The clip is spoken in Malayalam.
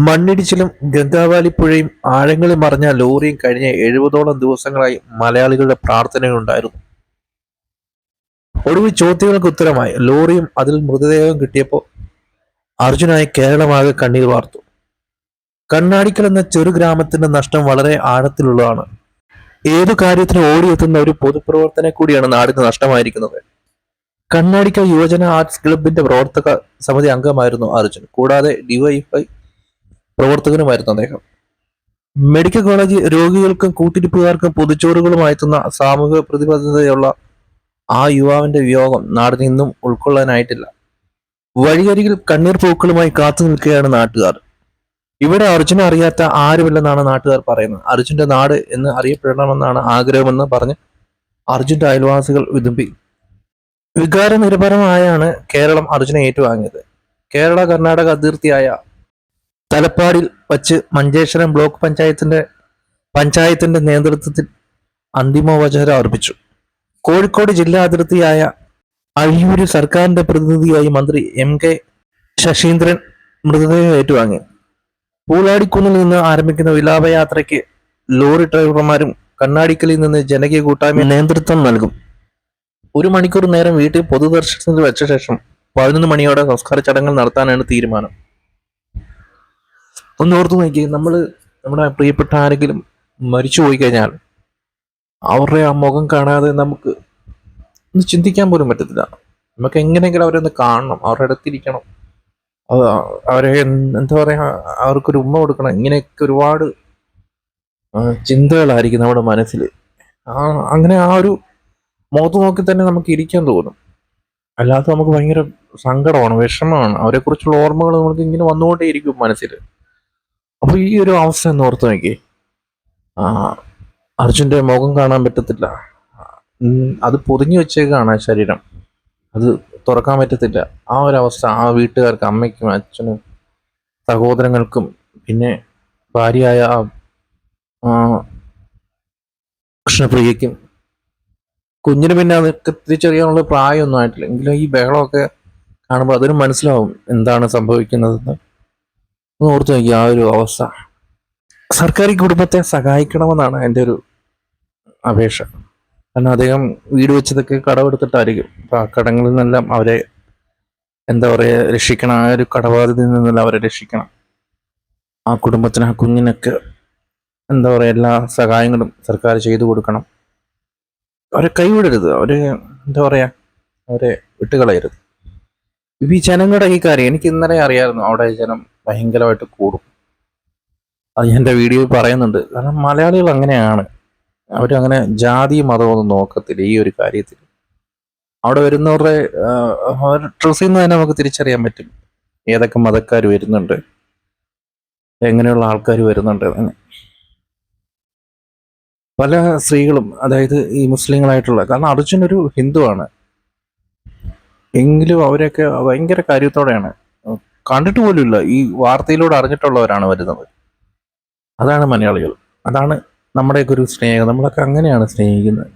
മണ്ണിടിച്ചിലും ഗംഗാവാലിപ്പുഴയും ആഴങ്ങളിൽ മറിഞ്ഞ ലോറിയും കഴിഞ്ഞ 70ഓളം ദിവസങ്ങളായി മലയാളികളുടെ പ്രാർത്ഥനയുണ്ടായിരുന്നു. ഒടുവിൽ ചോദ്യങ്ങൾക്ക് ഉത്തരമായി. ലോറിയും അതിൽ മൃതദേഹവും കിട്ടിയപ്പോൾ അർജുനായി കേരളമാകെ കണ്ണീർ വാർത്തു. കണ്ണാടിക്കൽ എന്ന ചെറു ഗ്രാമത്തിന്റെ നഷ്ടം വളരെ ആഴത്തിലുള്ളതാണ്. ഏതു കാര്യത്തിനും ഓടിയെത്തുന്ന ഒരു പൊതുപ്രവർത്തനെ കൂടിയാണ് നാടിന് നഷ്ടമായിരിക്കുന്നത്. കണ്ണാടിക്കൽ യുവജന ആർട്സ് ക്ലബിന്റെ പ്രവർത്തക സമിതി അംഗമായിരുന്നു അർജുൻ. കൂടാതെ ഡിവൈഎഫ്ഐ പ്രവർത്തകനുമായിരുന്നു അദ്ദേഹം. മെഡിക്കൽ കോളേജ് രോഗികൾക്കും കൂട്ടിരിപ്പുകാർക്കും പൊതിച്ചോറുകളുമായി എത്തുന്ന സാമൂഹിക പ്രതിബദ്ധതയുള്ള ആ യുവാവിന്റെ വിയോഗം നാടിന് ഇന്നും ഉൾക്കൊള്ളാനായിട്ടില്ല. വഴിയരികിൽ കണ്ണീർ പൂക്കളുമായി കാത്തു നിൽക്കുകയാണ് നാട്ടുകാർ. ഇവിടെ അർജുനെ അറിയാത്ത ആരുമില്ലെന്നാണ് നാട്ടുകാർ പറയുന്നത്. അർജുന്റെ നാട് എന്ന് അറിയപ്പെടണമെന്നാണ് ആഗ്രഹമെന്ന് പറഞ്ഞ് അർജുന്റെ അയൽവാസികൾ വിതുമ്പി. വികാരനിരഭരമായാണ് കേരളം അർജുനെ ഏറ്റുവാങ്ങിയത്. കേരള കർണാടക അതിർത്തിയായ തലപ്പാടിൽ വച്ച് മഞ്ചേശ്വരം ബ്ലോക്ക് പഞ്ചായത്തിന്റെ നേതൃത്വത്തിൽ അന്തിമോപചാരം അർപ്പിച്ചു. കോഴിക്കോട് ജില്ലാ അതിർത്തിയായ അഴിയൂര് സർക്കാരിന്റെ പ്രതിനിധിയായി മന്ത്രി MK ശശീന്ദ്രൻ മൃതദേഹം ഏറ്റുവാങ്ങി. പൂലാടിക്കുന്നിൽ നിന്ന് ആരംഭിക്കുന്ന വിലാപയാത്രയ്ക്ക് ലോറി ഡ്രൈവർമാരും കണ്ണാടിക്കലിൽ നിന്ന് ജനകീയ കൂട്ടായ്മ നേതൃത്വം നൽകും. 1 മണിക്കൂർ നേരം വീട്ടിൽ പൊതുദർശനത്തിൽ വെച്ച ശേഷം 11 മണിയോടെ സംസ്കാര ചടങ്ങുകൾ നടത്താനാണ് തീരുമാനം. ഒന്ന് ഓർത്തു നോക്കി, നമ്മുടെ പ്രിയപ്പെട്ട ആരെങ്കിലും മരിച്ചു പോയി കഴിഞ്ഞാൽ അവരുടെ ആ മുഖം കാണാതെ നമുക്ക് ഒന്ന് ചിന്തിക്കാൻ പോലും പറ്റത്തില്ല. നമുക്ക് എങ്ങനെയെങ്കിലും അവരെ ഒന്ന് കാണണം, അവരുടെ അടുത്തിരിക്കണം, അവരെ എന്താ പറയാ, അവർക്കൊരു ഉമ്മ കൊടുക്കണം. ഇങ്ങനെയൊക്കെ ഒരുപാട് ചിന്തകളായിരിക്കും നമ്മുടെ മനസ്സിൽ. അങ്ങനെ ആ ഒരു മുഖത്ത് നോക്കി തന്നെ നമുക്ക് ഇരിക്കാൻ തോന്നും. അല്ലാതെ നമുക്ക് ഭയങ്കര സങ്കടമാണ്, വിഷമമാണ്. അവരെക്കുറിച്ചുള്ള ഓർമ്മകൾ നമുക്ക് ഇങ്ങനെ വന്നുകൊണ്ടേയിരിക്കും മനസ്സിൽ. അപ്പൊ ഈ ഒരു അവസ്ഥ എന്ന് ഓർത്ത് നോക്കി. അർജുന്റെ മുഖം കാണാൻ പറ്റത്തില്ല, അത് പൊതിഞ്ഞു വെച്ചേക്കാണ് ശരീരം, അത് തുറക്കാൻ പറ്റത്തില്ല. ആ ഒരു അവസ്ഥ ആ വീട്ടുകാർക്ക്, അമ്മയ്ക്കും അച്ഛനും സഹോദരങ്ങൾക്കും പിന്നെ ഭാര്യയായ കൃഷ്ണപ്രിയയ്ക്കും, കുഞ്ഞിന് പിന്നെ അതൊക്കെ തിരിച്ചറിയാനുള്ള പ്രായമൊന്നും ആയിട്ടില്ല. എങ്കിലും ഈ ബഹളമൊക്കെ കാണുമ്പോൾ അതിന് മനസ്സിലാവും എന്താണ് സംഭവിക്കുന്നതെന്ന്. ഓർത്ത് നോക്കി ആ ഒരു അവസ്ഥ. സർക്കാർ ഈ കുടുംബത്തെ സഹായിക്കണമെന്നാണ് എൻ്റെ ഒരു അപേക്ഷ. കാരണം അദ്ദേഹം വീട് വെച്ചതൊക്കെ കടമെടുത്തിട്ടായിരിക്കും. അപ്പൊ ആ കടങ്ങളിൽ നിന്നെല്ലാം അവരെ എന്താ പറയുക രക്ഷിക്കണം. ആ ഒരു കടബാധ്യതയിൽ നിന്നെല്ലാം അവരെ രക്ഷിക്കണം. ആ കുടുംബത്തിന്, ആ കുഞ്ഞിനൊക്കെ എന്താ പറയുക എല്ലാ സഹായങ്ങളും സർക്കാർ ചെയ്തു കൊടുക്കണം. അവരെ കൈവിടരുത്, അവരെ എന്താ പറയാ, അവരെ വിട്ടുകളയരുത്. ഈ ജനങ്ങളുടെ ഈ കാര്യം എനിക്ക് ഇന്നലെ അറിയാമായിരുന്നു. അവിടെ ജനം ഭയങ്കരമായിട്ട് കൂടും, അത് ഞാൻ എൻ്റെ വീഡിയോയിൽ പറയുന്നുണ്ട്. കാരണം മലയാളികൾ അങ്ങനെയാണ്, അവരങ്ങനെ ജാതി മതമൊന്നും നോക്കത്തില്ല ഈ ഒരു കാര്യത്തിൽ. അവിടെ വരുന്നവരുടെ ഡ്രസ്സിൽ നിന്ന് തന്നെ നമുക്ക് തിരിച്ചറിയാൻ പറ്റും ഏതൊക്കെ മതക്കാർ വരുന്നുണ്ട്, എങ്ങനെയുള്ള ആൾക്കാർ വരുന്നുണ്ട് എന്ന്. പല സ്ത്രീകളും, അതായത് ഈ മുസ്ലിങ്ങളായിട്ടുള്ള, കാരണം അർജുൻ ഒരു ഹിന്ദുവാണ് എങ്കിലും അവരൊക്കെ ഭയങ്കര കാര്യത്തോടെയാണ്. കണ്ടിട്ട് പോലുമില്ല, ഈ വാർത്തയിലൂടെ അറിഞ്ഞിട്ടുള്ളവരാണ് വരുന്നത്. അതാണ് മലയാളികൾ, അതാണ് നമ്മുടെയൊക്കെ ഒരു സ്നേഹം. നമ്മളൊക്കെ അങ്ങനെയാണ് സ്നേഹിക്കുന്നത്.